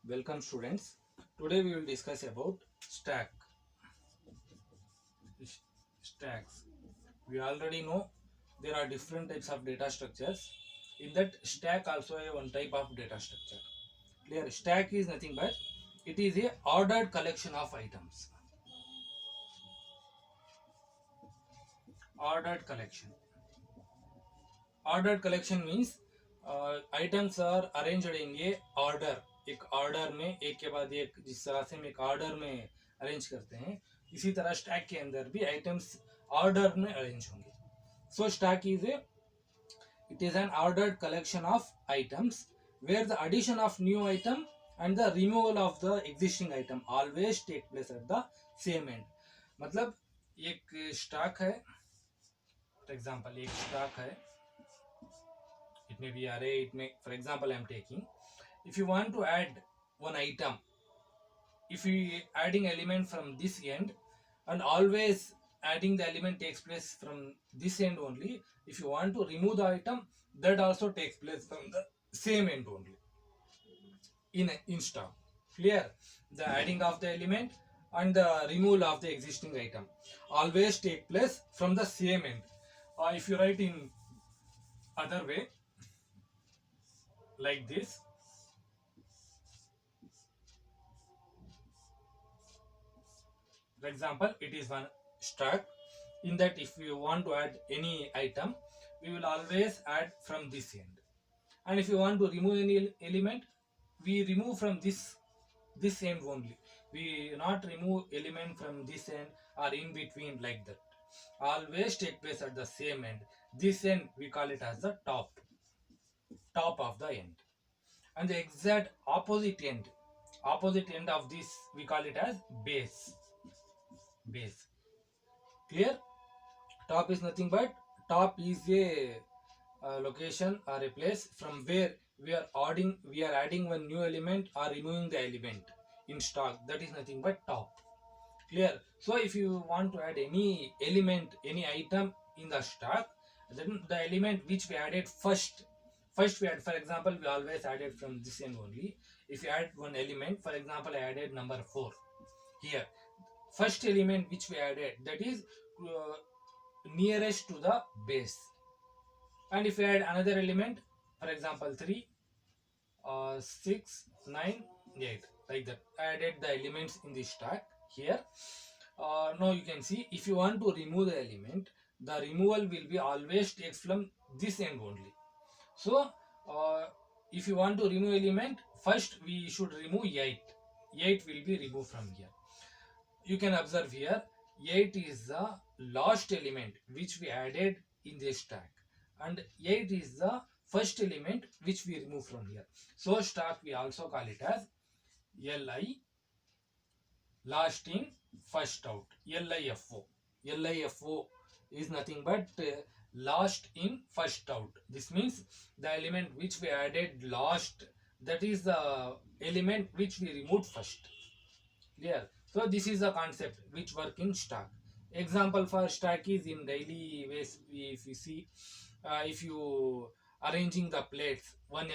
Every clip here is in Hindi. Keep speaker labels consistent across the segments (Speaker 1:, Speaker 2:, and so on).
Speaker 1: Welcome students. Today we will discuss about stacks. We already know there are different types of data structures. In that stack also a one type of data structure. Clear? Stack is nothing but it is a ordered collection of items. Ordered collection. Ordered collection means items are arranged in a order. एक ऑर्डर में एक के बाद एक जिस तरह से हम एक ऑर्डर में अरेंज करते हैं इसी तरह स्टैक के अंदर भी आइटम्स ऑर्डर में अरेंज होंगे. So stack it is an ordered collection of items where the addition of new item and the removal of the existing item always take place at the same end. मतलब एक स्टॉक है, फॉर एग्जांपल एक स्टॉक है, it may be array, it may, for example I am taking, if you want to add one item, if you adding element from this end and always adding the element takes place from this end only, if you want to remove the item that also takes place from the same end only in stock. Clear? The adding of the element and the removal of the existing item always take place from the same end. If you write in other way like this, for example it is one stack. In that if you want to add any item we will always add from this end, and if you want to remove any element we remove from this end only. We not remove element from this end or in between, like that. Always take place at the same end. This end we call it as the top of the end, and the exact opposite end of this we call it as base. Clear? Top is nothing but top is a location or a place from where we are adding one new element or removing the element in stock. That is nothing but top. Clear? So if you want to add any element, any item in the stock, then the element which we added first we add, for example we always added from this end only. If you add one element, for example I added number 4 here, first element which we added, that is nearest to the base. And if you add another element, for example 3 6 9 8, like that, I added the elements in the stack here. Now you can see if you want to remove the element, the removal will be always takes from this end only. So if you want to remove element, first we should remove 8 will be removed from here. You can observe here 8 is the last element which we added in this stack, and 8 is the first element which we remove from here. So stack we also call it as LI, last in first out, LIFO is nothing but last in first out. This means the element which we added last, that is the element which we removed first. Clear? So this is the concept which work in stack. Example for stack is in daily ways. If you see, if you arranging the plates one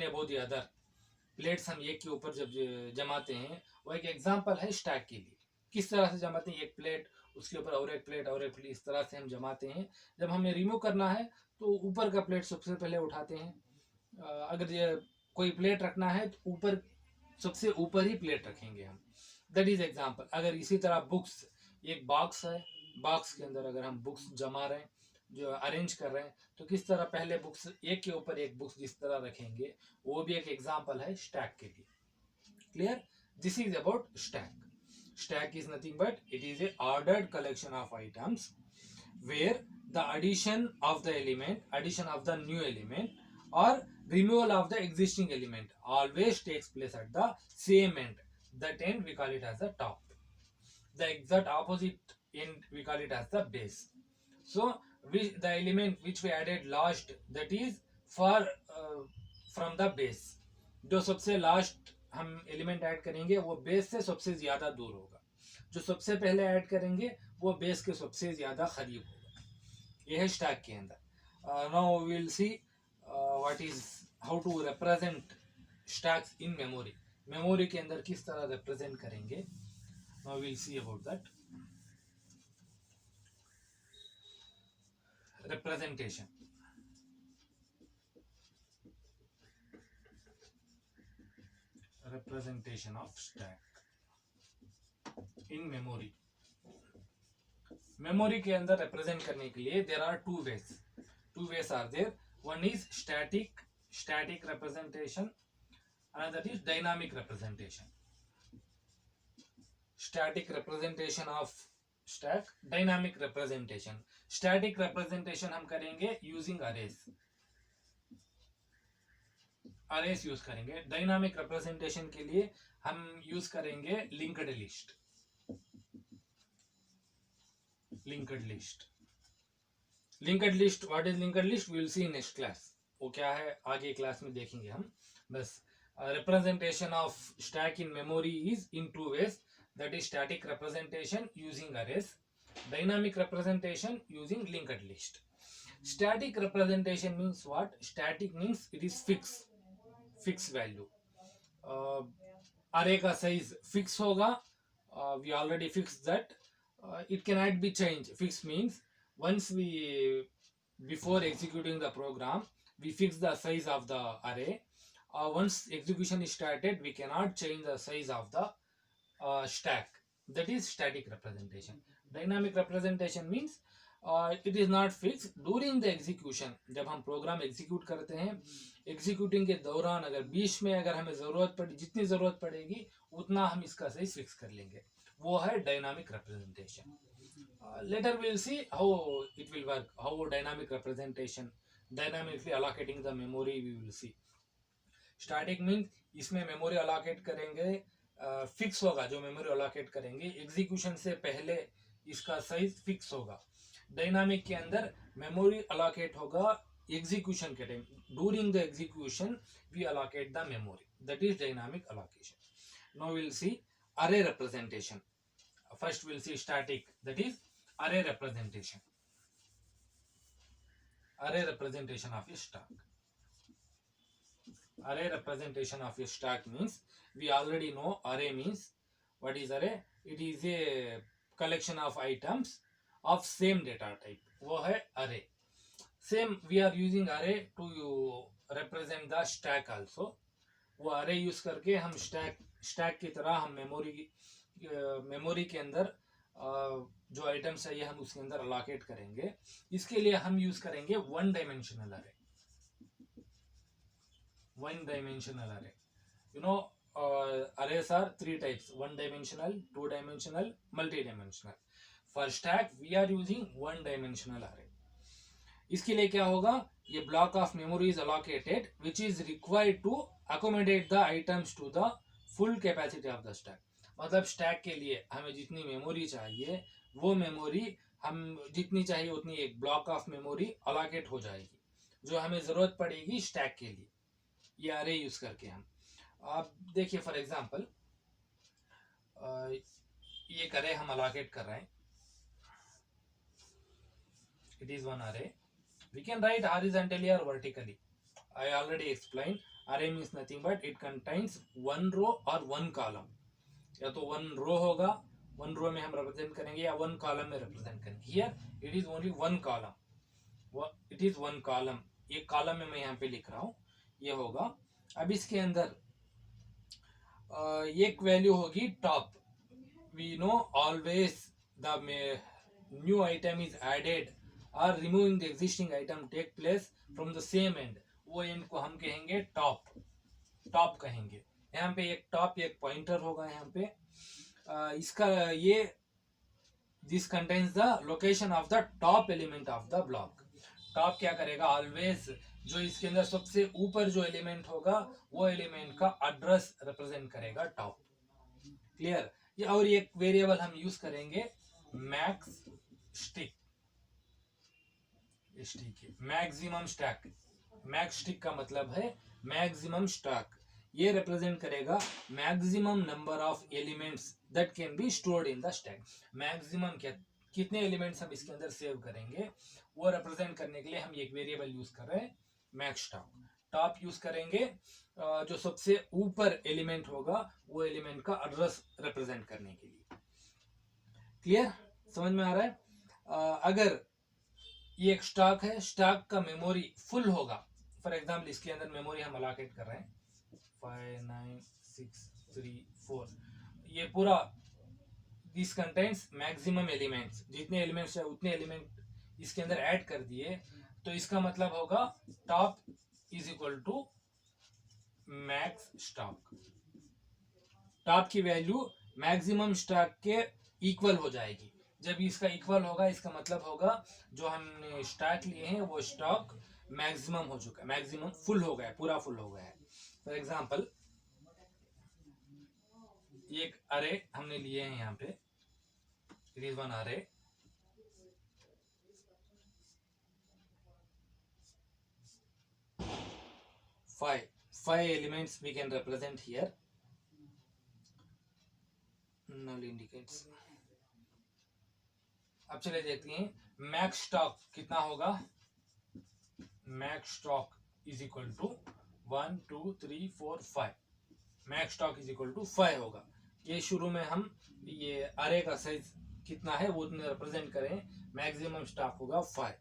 Speaker 1: above the other, plates हम एक के ऊपर जब जमाते हैं, वो एक एग्जांपल है स्टैक के लिए. किस तरह से जमाते हैं, एक प्लेट उसके ऊपर और एक प्लेट इस तरह से हम जमाते हैं. जब हमें रिमूव करना है तो ऊपर का प्लेट सबसे पहले उठाते हैं. अगर ये कोई प्लेट रखना है तो ऊपर सबसे ऊपर ही प्लेट रखेंगे हम. That is example. अगर इसी तरह बुक्स, एक बॉक्स है, बॉक्स के अंदर अगर हम बुक्स जमा रहे हैं, जो अरेंज कर रहे हैं, तो किस तरह पहले बुक्स एक के ऊपर एक बुक्स जिस तरह रखेंगे, वो भी एक एग्जांपल है स्टैक के लिए. Clear? This is about stack. Stack is nothing but it is a ordered collection of items where the addition of the new element or removal of the existing element always takes place at the same end. That end we call it as the top. The exact opposite end we call it as the base. So the element which we added last, that is for from the base. जो सबसे लास्ट हम एलिमेंट ऐड करेंगे वो बेस से सबसे ज्यादा दूर होगा. जो सबसे पहले ऐड करेंगे वो बेस के सबसे ज्यादा करीब होगा. ये है स्टैक के अंदर. Now we will see what is how to represent stacks in memory, memory के अंदर किस तरह रिप्रेजेंट करेंगे, now will see about that. Representation, representation of stack in memory. Memory के अंदर रिप्रेजेंट करने के लिए there are two ways are there. One is static representation, another is dynamic representation. Static representation of stack, dynamic representation. Static representation हम करेंगे यूजिंग अरेज यूज करेंगे. डायनामिक रिप्रेजेंटेशन के लिए हम यूज करेंगे linked list. What is linked list, we will see in next class. वो क्या है आगे क्लास में देखेंगे हम. बस representation of stack in memory is in two ways, that is static representation using arrays, dynamic representation using linked list. Static representation means what? Static means it is fixed value. array का size fix होगा, we already fixed that. It cannot be changed. Fix means once we, before executing the program, we fix the size of the array. Once execution is started, we cannot change the size of the stack. That is static representation. Dynamic representation means it is not fixed. During the execution, जब हम प्रोग्राम एग्जीक्यूट करते हैं, एग्जीक्यूटिंग के दौरान अगर बीच में अगर हमें जरूरत पड़ी, जितनी जरूरत पड़ेगी उतना हम इसका साइज फिक्स कर लेंगे. वो है dynamic representation. Later will see how it will work, how dynamic representation, dynamically allocating the memory we will see. Static mean इसमें मेमोरी अलोकेट करेंगे, फिक्स होगा जो मेमोरी अलोकेट करेंगे, एग्जीक्यूशन से पहले इसका साइज फिक्स होगा. डायनामिक के अंदर मेमोरी अलोकेट होगा एग्जीक्यूशन के time. During the execution we allocate the memory. That is dynamic allocation. Now will see array representation. First we'll see static, that is array representation. Array representation of a stack. Array representation of a stack means we already know array means what is array. It is a collection of items of same data type. वो है array. Same we are using array to represent the stack also. वो array use करके हम stack की तरह हम मेमोरी के अंदर जो आइटम्स है ये हम उसके अंदर अलोकेट करेंगे. इसके लिए हम यूज करेंगे one dimensional array. One dimensional array. You know, arrays are three types: one dimensional, two dimensional, multi-dimensional. For stack, we are using one dimensional array. इसके लिए क्या होगा? ये block of memory is allocated, which is required to accommodate the items to the full capacity of the stack. मतलब stack के लिए हमें जितनी मेमोरी चाहिए, वो मेमोरी हम जितनी चाहिए उतनी एक block of memory allocate हो जाएगी, जो हमें जरूरत पड़ेगी stack के लिए. ये array यूज करके हम, आप देखिए फॉर एग्जांपल ये array हम allocate कर रहे हैं. It is one array. We can write horizontally or vertically. I already explained. Array means nothing but it contains one row or one column. या तो one row होगा, one row में हम represent करेंगे, या one column में represent करेंगे. Here it is only one column. It is one column. ये column में मैं यहाँ पे लिख रहा हूँ, ये होगा. अब इसके अंदर एक वैल्यू होगी top. We know always the new item is added और removing the existing item take place from the same end. वो एंड को हम कहेंगे टॉप कहेंगे. यहाँ पे एक टॉप, एक पॉइंटर होगा यहाँ पे. इसका ये this contains the location of the top element of the block. Top क्या करेगा? ऑलवेज जो इसके अंदर सबसे ऊपर जो एलिमेंट होगा वो एलिमेंट का एड्रेस रिप्रेजेंट करेगा टॉप. क्लियर? ये और एक वेरिएबल हम यूज करेंगे max stick. Maximum stack. Max stick का मतलब है मैक्सिमम स्टैक. ये रिप्रेजेंट करेगा maximum number of elements that can be stored in the stack. Maximum कितने एलिमेंट्स हम इसके अंदर सेव करेंगे वो रिप्रेजेंट करने के लिए हम एक वेरिएबल यूज कर रहे हैं मैक्स स्टॉक. टॉप यूज करेंगे जो सबसे ऊपर एलिमेंट होगा वो एलिमेंट का एड्रेस रिप्रेजेंट करने के लिए। क्लियर, समझ में आ रहा है? अगर ये एक स्टॉक है, स्टॉक का मेमोरी फुल होगा, फॉर एग्जाम्पल इसके अंदर मेमोरी हम अलोकेट कर रहे हैं 59634, ये पूरा दिस कंटेंट्स मैक्सिमम एलिमेंट्स, जितने एलिमेंट्स है उतने एलिमेंट इसके अंदर ऐड कर दिए, तो इसका मतलब होगा top is equal to max stack. Top की वैल्यू मैक्सिमम स्टॉक के इक्वल हो जाएगी। जब इसका इक्वल होगा इसका मतलब होगा जो हमने स्टॉक लिए हैं वो स्टॉक मैक्सिमम हो चुका है, मैक्सिमम फुल हो गया, पूरा फुल हो गया है। फॉर एग्जांपल ये एक अरे हमने लिए हैं यहाँ पे, इट इज वन अरे, five elements we can represent here. null indicates। अब चले देखते हैं मैक्स स्टॉक कितना होगा। Max stack is equal to 1 2 3 4 5, max stack is equal to 5 होगा। ये शुरू में हम ये अरे का साइज कितना है वो उतने रिप्रेजेंट करें, मैक्सिमम स्टॉक होगा 5।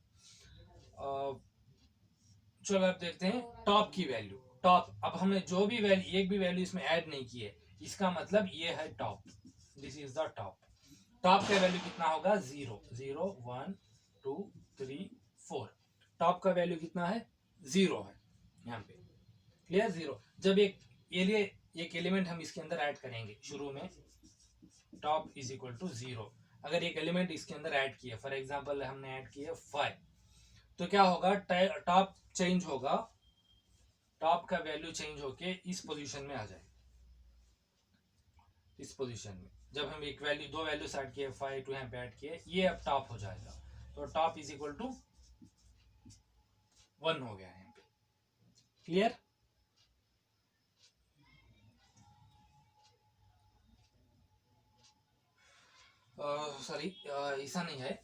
Speaker 1: चलो अब देखते हैं टॉप की वैल्यू। टॉप, अब हमने जो भी वैल्यू, एक भी वैल्यू इसमें ऐड नहीं की है, इसका मतलब ये है top, this is the top. Top का वैल्यू कितना होगा 0 0 1 2 3 4, टॉप का वैल्यू कितना है 0 है यहाँ पे। क्लियर, 0। जब एक एलिमेंट हम इसके अंदर ऐड करेंगे शुरू में, टॉप इज इक्वल टू 0, अगर एक एलिमेंट इसके अंदर ऐड किया, फॉर एग्जांपल हमने ऐड किया 5, तो क्या होगा टॉप चेंज होगा, टॉप का वैल्यू चेंज होके इस पोजीशन में आ जाए, इस पोजीशन में। जब हम एक वैल्यू, दो वैल्यूज ऐड किए 5 टू यहाँ पे ऐड किए, ये अब टॉप हो जाएगा, तो टॉप इज इक्वल टू 1 हो गया यहाँ पे। क्लियर, सॉरी ऐसा नहीं है,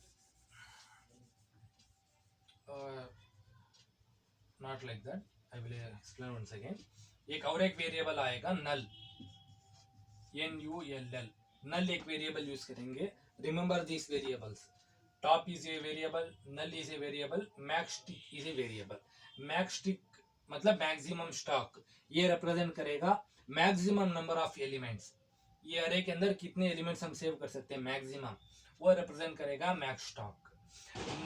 Speaker 1: not like that, I will explain once again. एक और एक वेरिएबल आएगा नल, NULL, नल एक वेरिएबल यूज करेंगे। Remember this variables, top is a variable, null is a variable, max tick is a variable. Max tick मतलब मैक्सिमम स्टॉक, ये रिप्रेजेंट करेगा मैक्सिमम नंबर ऑफ एलिमेंट्स, ये अरे के अंदर कितने एलिमेंट्स हम सेव कर सकते हैं मैक्सिमम, वो रिप्रेजेंट करेगा मैक्स स्टॉक।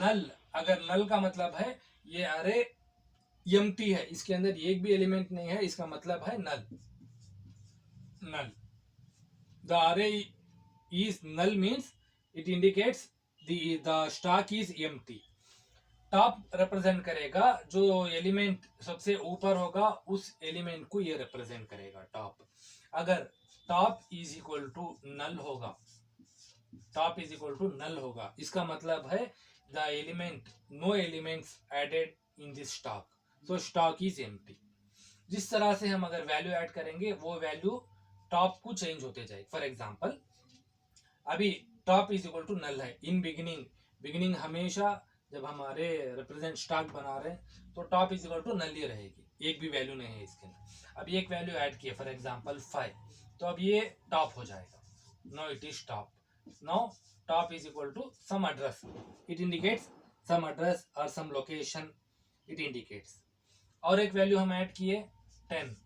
Speaker 1: नल, अगर नल का मतलब है ये अरे एम्प्टी है, इसके अंदर एक भी एलिमेंट नहीं है, इसका मतलब है नल। नल, the array is null means it indicates the stock is empty। Top represent करेगा जो एलिमेंट सबसे ऊपर होगा उस एलिमेंट को ये रिप्रेजेंट करेगा टॉप। अगर top is equal to null होगा, top is equal to null होगा, इसका मतलब है the element, no elements added in this stack, so stack is empty. जिस तरह से हम अगर वैल्यू ऐड करेंगे वो वैल्यू टॉप को चेंज होते जाए। फॉर एग्जांपल अभी top is equal to null है इन बिगिनिंग, बिगिनिंग हमेशा जब हमारे रिप्रेजेंट स्टॉक बना रहे हैं तो top is equal to null ही रहेगी, एक भी वैल्यू नहीं है इसके अंदर। अब एक वैल्यू ऐड किया फॉर एग्जांपल 5, तो अब ये टॉप हो जाएगा, now it is top. Now, top is equal to some address, it indicates some address और सम लोकेशन इट इंडिकेट्स। और एक वैल्यू हम ऐड किए 10,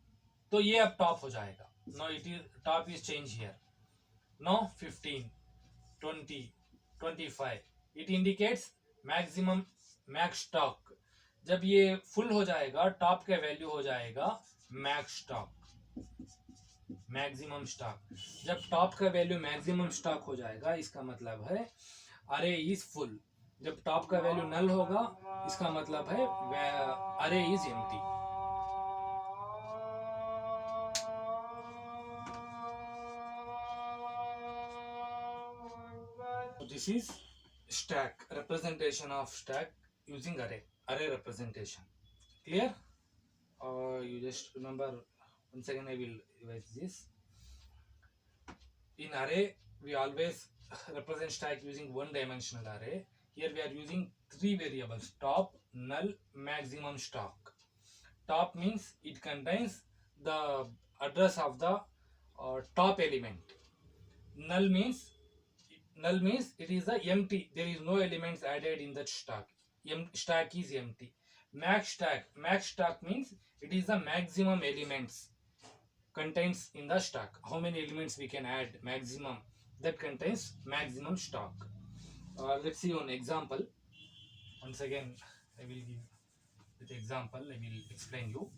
Speaker 1: तो ये अब टॉप हो जाएगा, now it is top is change here, now 15 20 25, it indicates maximum max stack. जब ये फुल हो जाएगा टॉप का वैल्यू हो जाएगा मैक्स स्टॉक, मैक्सिमम स्टॉक। जब टॉप का वैल्यू मैक्सिमम स्टॉक हो जाएगा इसका मतलब है अरे इज फुल। जब टॉप का वैल्यू नल होगा इसका मतलब है अरे is empty. This is stack, representation of stack using array representation. Clear? You just remember, once again I will revise this. In array we always represent stack using one dimensional array. Here we are using three variables: top, null, maximum stock. top means it contains the address of the top element. Null means it is a empty, there is no elements added in that stack. Stack is empty. Max stack means it is the maximum elements contains in the stack. How many elements we can add maximum, that contains maximum stack. Let's see one example. Once again I will give with example, I will explain you.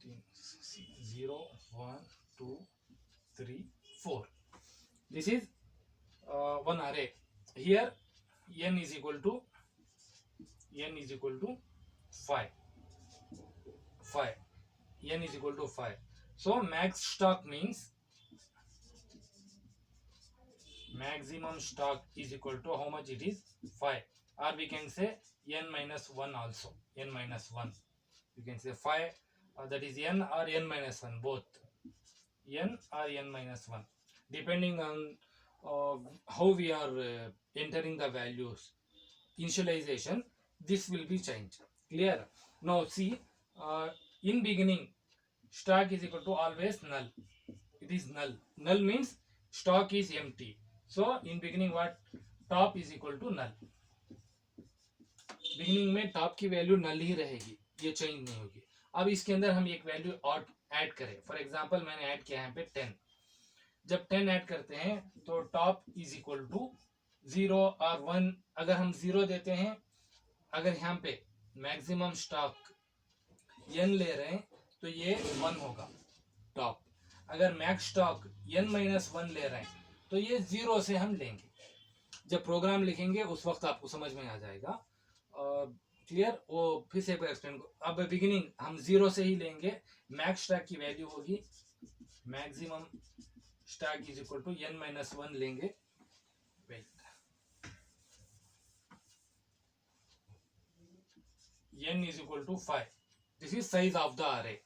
Speaker 1: Two, 0, 1, 2, 3, 4. This is one array. Here n is equal to 5. N is equal to 5. So max stock means maximum stock is equal to how much it is? 5. Or we can say n minus 1 also. N minus 1. You can say 5. That is n or n minus 1, both. N or n minus 1. Depending on how we are entering the values. Initialization, this will be changed. Clear? Now see, in beginning, stock is equal to always null. It is null. Null means stock is empty. So in beginning what? Top is equal to null. Beginning में टॉप की वैल्यू नल ही रहेगी, ये चेंज नहीं होगी. अब इसके अंदर हम एक वैल्यू और ऐड करें. फॉर एग्जांपल मैंने ऐड किया यहाँ पे 10. जब 10 ऐड करते हैं तो टॉप इज इक्वल टू 0 और 1. अगर हम 0 देते हैं, अगर यहाँ पे मैक्सिमम स्टॉक n ले रहे हैं तो ये 1 होगा टॉप. अगर मैक्स स्टॉक n माइनस 1 ले रहे हैं तो ये 0 से हम लेंगे. जब प्रोग्राम लिखेंगे उस वक्त आपको समझ में आ जाएगा. क्लियर? वो फिर से एक्सप्लेन. अब बिगिनिंग हम 0 से ही लेंगे. मैक्स स्टॉक की वैल्यू होगी maximum stack is equal to n minus 1 लेंगे. n is equal to 5. This is size of the array.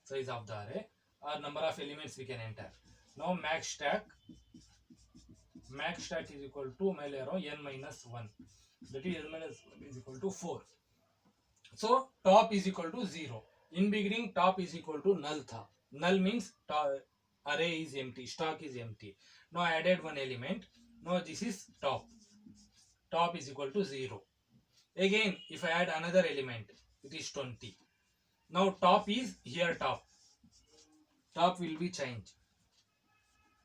Speaker 1: Size of the array or number of elements we can enter. Now max stack is equal to मैं ले रहा हूँ n minus 1. That is n minus 1 is equal to 4. So top is equal to 0. In beginning top is equal to null था. Null means array is empty. Stock is empty. Now I added one element. Now this is top. Top is equal to 0. Again, if I add another element, it is 20. Now top is here top. Top will be changed.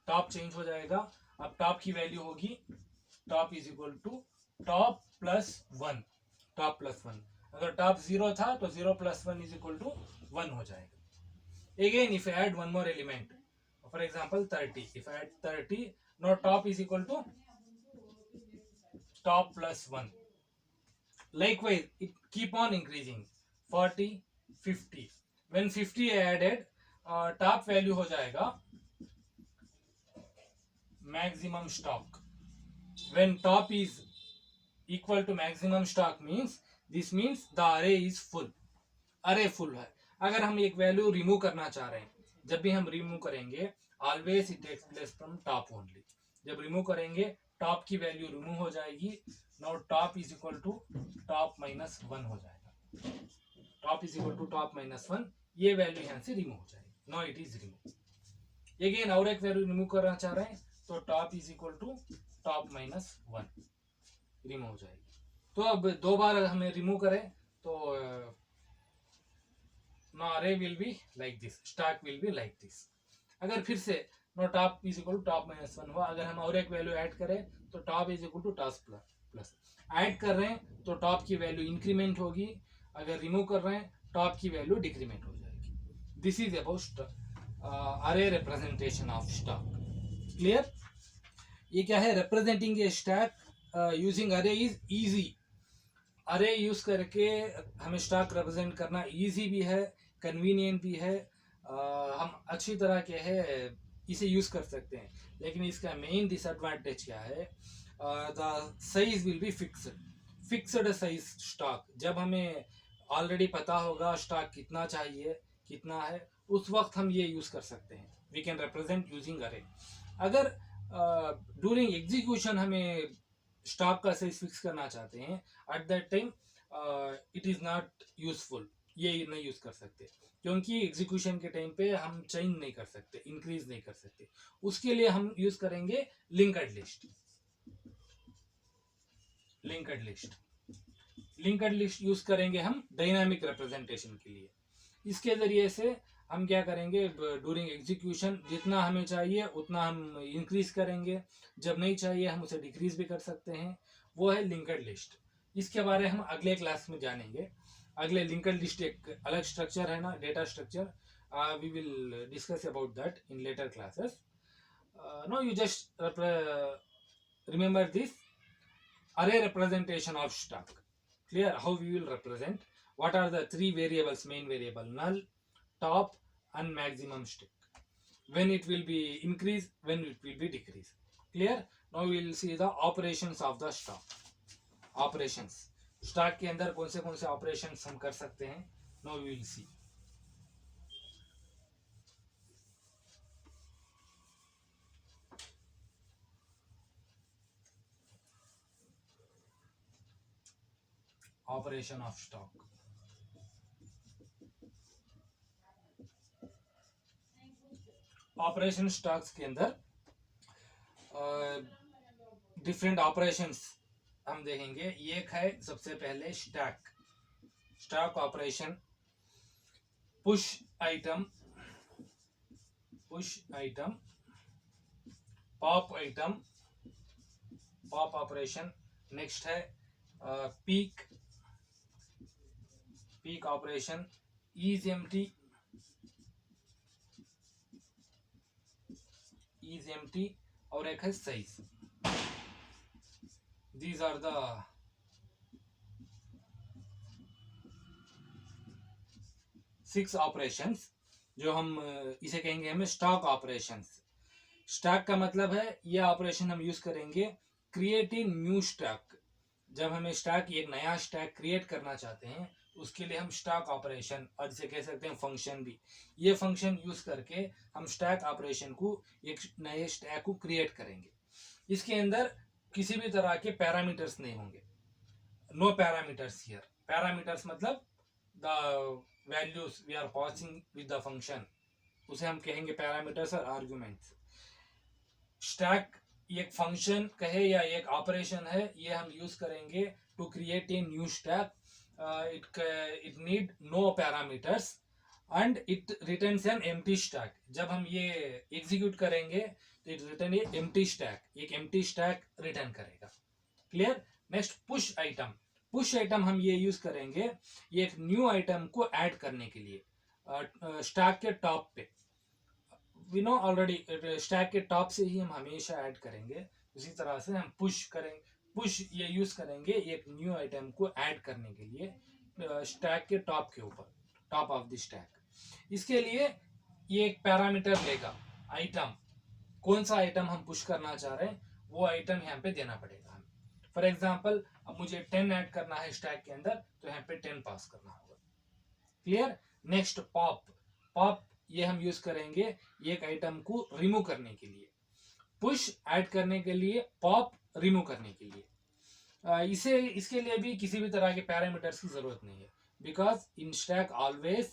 Speaker 1: Top change हो जाएगा. अब top की वैल्यू होगी top is equal to top plus 1. Top plus 1. अगर top 0 था तो 0 plus 1 is equal to 1 हो जाएगा. Again, if I add one more element, for example 30. If I add 30, now top is equal to top plus 1. Likewise, it keep on increasing. 40, 50. When 50 added, top value हो जाएगा maximum stock. When top is equal to maximum stock means this means the array is full. Array full है. अगर हम एक वैल्यू रिमूव करना चाह रहे हैं, जब भी हम रिमूव करेंगे always it takes place from top only. जब रिमूव करेंगे टॉप की वैल्यू रिमूव हो जाएगी. Now top is equal to top minus 1 हो जाएगा. Top is equal to top minus 1. ये वैल्यू यहाँ से रिमूव हो जाएगी. Now it is remove. Again और एक वैल्यू रिमूव करना चाह रहे हैं तो top is equal to top minus 1 remove हो जाएगी. तो अब दो बार हमें रिमूव करें तो now array will be like this, stack will be like this. अगर फिर से now top is equal to top minus 1 हुआ, अगर हम और एक वैल्यू ऐड करें तो top is equal to top plus. Add कर रहे हैं तो टॉप की वैल्यू इंक्रीमेंट होगी. अगर रिमूव कर रहे हैं टॉप की वैल्यू डिक्रीमेंट हो जाएगी. दिस इज अबाउट अरे रिप्रेजेंटेशन ऑफ स्टॉक. क्लियर? ये क्या है? रिप्रेजेंटिंग ए स्टैक यूजिंग अरे इज इजी. अरे यूज करके हमें स्टॉक रिप्रेजेंट करना इजी भी है, कन्वीनियंट भी है. हम अच्छी तरह के है इसे यूज कर सकते हैं. लेकिन इसका मेन डिसएडवांटेज क्या है? The size will be fixed size stock. जब हमें ऑलरेडी पता होगा स्टॉक कितना चाहिए, कितना है, उस वक्त हम ये यूज कर सकते हैं. वी कैन रिप्रेजेंट यूजिंग अरे. अगर ड्यूरिंग एग्जीक्यूशन हमें स्टॉक का साइज फिक्स करना चाहते हैं, at that time it is not useful. ये नहीं यूज कर सकते, क्योंकि एग्जीक्यूशन के टाइम पे हम चेंज नहीं कर सकते, इंक्रीज नहीं कर सकते. उसके लिए हम यूज करेंगे linked list. Linked list linked list use करेंगे हम डायनामिक रिप्रेजेंटेशन के लिए. इसके जरिए से हम क्या करेंगे, ड्यूरिंग एग्जीक्यूशन जितना हमें चाहिए उतना हम इंक्रीज करेंगे, जब नहीं चाहिए हम उसे डिक्रीज भी कर सकते हैं. वो है लिंक्ड लिस्ट. इसके बारे में हम अगले क्लास में जानेंगे. अगले लिंक्ड लिस्ट एक अलग स्ट्रक्चर है ना, data structure. We will discuss about that in later classes. Now you just remember this array representation of stock. Clear how we will represent? What are the three variables? Main variable null, top and maximum stack. When it will be increase, when it will be decrease. Clear? Now we will see the operations of the stock. Operations. Stock के अंदर कौन से operations हम कर सकते हैं? Now we will see. Operation of stock. Operation stocks के अंदर डिफरेंट ऑपरेशंस हम देखेंगे. एक है सबसे पहले stack operation. Push item, pop operation. Next है पीक ऑपरेशन, इज एम्प्टी और एक है size. These are the 6 operations जो हम इसे कहेंगे हमें स्टॉक ऑपरेशंस. स्टॉक का मतलब है ये ऑपरेशन हम यूज करेंगे क्रिएटिंग न्यू स्टॉक. जब हमें स्टॉक एक नया स्टॉक क्रिएट करना चाहते हैं उसके लिए हम स्टॉक ऑपरेशन, और इसे कह सकते हैं फंक्शन भी, ये फंक्शन यूज करके हम स्टॉक ऑपरेशन को एक नए स्टॉक को क्रिएट करेंगे. इसके अंदर किसी भी तरह के पैरामीटर्स नहीं होंगे. Now parameters here. पैरामीटर्स मतलब the values we are passing with the function, उसे हम कहेंगे पैरामीटर्स और आर्गुमेंट्स. स्टैक एक फंक्शन कहे या एक ऑपरेशन है, ये हम यूज करेंगे to create a new stack. It need no parameters and it returns an empty stack. जब हम ये एग्जीक्यूट करेंगे तो it return a empty stack, एक एम्प्टी स्टैक रिटर्न करेगा. क्लियर? नेक्स्ट पुश आइटम हम ये यूज करेंगे एक न्यू आइटम को ऐड करने के लिए स्टैक के टॉप पे. वी नो ऑलरेडी स्टैक के टॉप से ही हम हमेशा ऐड करेंगे. उसी तरह से हम पुश ये यूज करेंगे एक न्यू आइटम को ऐड करने के लिए स्टैक के टॉप के ऊपर, टॉप ऑफ द स्टैक. इसके लिए ये एक पैरामीटर लेगा आइटम. कौन सा आइटम हम पुश करना चाह रहे हैं वो आइटम यहाँ पे देना पड़ेगा हमें. फॉर एग्जाम्पल अब मुझे 10 ऐड करना है स्टैक के अंदर, तो यहाँ पे 10 पास करना होगा. क्लियर? नेक्स्ट पॉप ये हम यूज करेंगे एक आइटम को रिमूव करने के लिए. पुश ऐड करने के लिए, पॉप रिमूव करने के लिए. इसके लिए भी किसी भी तरह के पैरामीटर्स की जरूरत नहीं है, because in stack always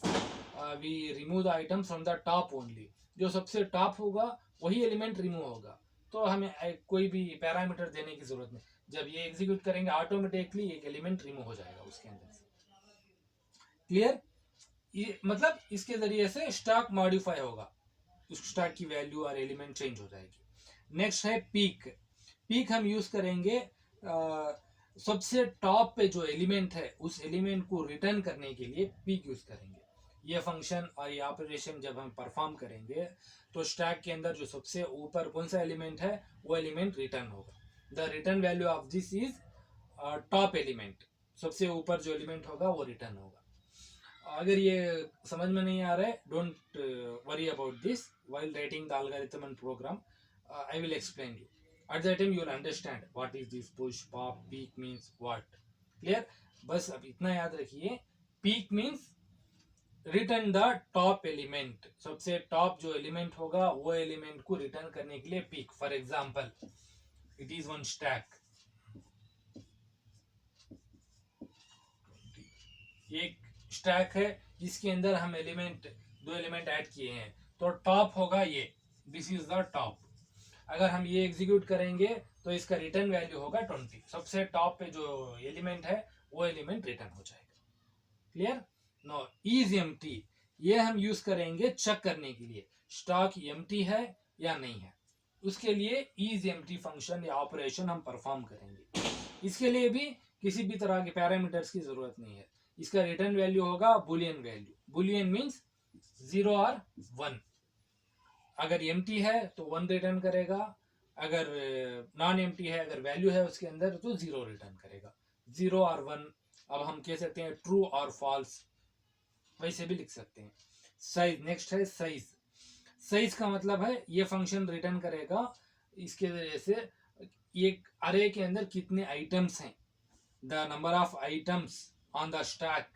Speaker 1: we remove the item from the top only. जो सबसे टॉप होगा वही एलिमेंट रिमूव होगा, तो हमें कोई भी पैरामीटर देने की जरूरत नहीं. जब ये एग्जीक्यूट करेंगे ऑटोमेटिकली एक एलिमेंट रिमूव हो जाएगा उसके अंदर से. क्लियर? ये मतलब इसके जरिए से स्टॉक मॉडिफाई होगा, उस स्टॉक की वैल्यू और एलिमेंट चेंज हो जाएगी. नेक्स्ट है पीक हम यूज करेंगे सबसे टॉप पे जो एलिमेंट है उस एलिमेंट को रिटर्न करने के लिए पीक यूज करेंगे. ये फंक्शन और ये ऑपरेशन जब हम परफॉर्म करेंगे तो स्टैक के अंदर जो सबसे ऊपर कौन सा एलिमेंट है वो एलिमेंट रिटर्न होगा. The return value of this is top element. सबसे ऊपर जो एलिमेंट होगा वो रिटर्न होगा. अगर ये समझ में नहीं आ रहा है, don't worry about this. while writing the algorithm and program, I will explain you. At that time you will understand what is this push, pop, peak means what. Clear? बस अब इतना याद रखिए. peak means return the top element, सबसे टॉप जो एलिमेंट होगा वो एलिमेंट को रिटर्न करने के लिए peek. For example it is one stack, एक स्टैक है जिसके अंदर हम एलिमेंट, दो एलिमेंट ऐड किए हैं, तो टॉप होगा ये, दिस इज द टॉप. अगर हम ये एग्जीक्यूट करेंगे तो इसका रिटर्न वैल्यू होगा 20. सबसे टॉप पे जो एलिमेंट है वो एलिमेंट रिटर्न हो जाएगा. क्लियर. नो इज एम्प्टी, ये हम यूज करेंगे चेक करने के लिए स्टॉक एम्प्टी है या नहीं है. उसके लिए इज एम्प्टी फंक्शन या ऑपरेशन हम परफॉर्म करेंगे. इसके लिए भी किसी भी तरह के पैरामीटर्स की जरूरत नहीं है. इसका रिटर्न वैल्यू होगा बुलियन वैल्यू. बुलियन मीन्स 0 और 1. अगर एम्प्टी है तो 1 रिटर्न करेगा, अगर नॉन एम्प्टी है, अगर वैल्यू है उसके अंदर तो 0 रिटर्न करेगा. 0 और 1 अब हम कह सकते हैं ट्रू और फॉल्स, वैसे भी लिख सकते हैं. साइज, नेक्स्ट है साइज. साइज का मतलब है ये फंक्शन रिटर्न करेगा इसके वजह से एक अरे के अंदर कितने आइटम्स हैं, the number of items on the stack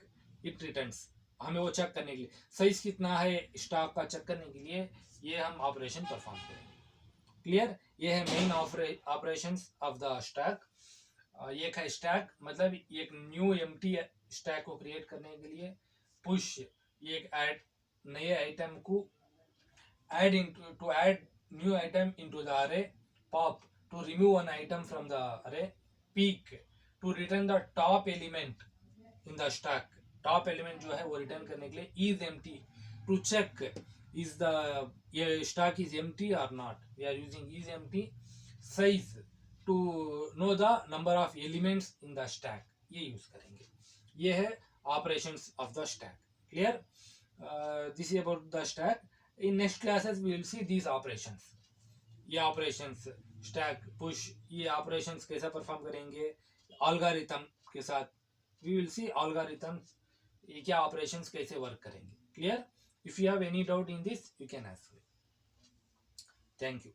Speaker 1: it returns. हमें वो चेक करने के लिए साइज कितना है स्टॉक का चेक करने के लिए ये हम ऑपरेशन परफॉर्म करेंगे. क्लियर. ये है main operations of the stack. एक है स्टैक, मतलब एक न्यू एम्प्टी स्टैक को क्रिएट करने के लिए. पुश, ये एक ऐड नए आइटम को add into, to add new item into the array. Pop, to remove one item from the array. Peek, to return the top element in the stack. Top element जो है वो रिटर्न करने के लिए. Is empty, to check is the stack is empty or not, we are using is empty. Size, to know the number of elements in the stack, ये यूज करेंगे. ये है operations of the stack. Clear. This is about the stack. In next classes we will see these operations. ये operations stack push, ये operations कैसा परफॉर्म करेंगे algorithm के साथ. we will see algorithms, ये क्या operations कैसे वर्क करेंगे. Clear. If you have any doubt in this, you can ask me. Thank you.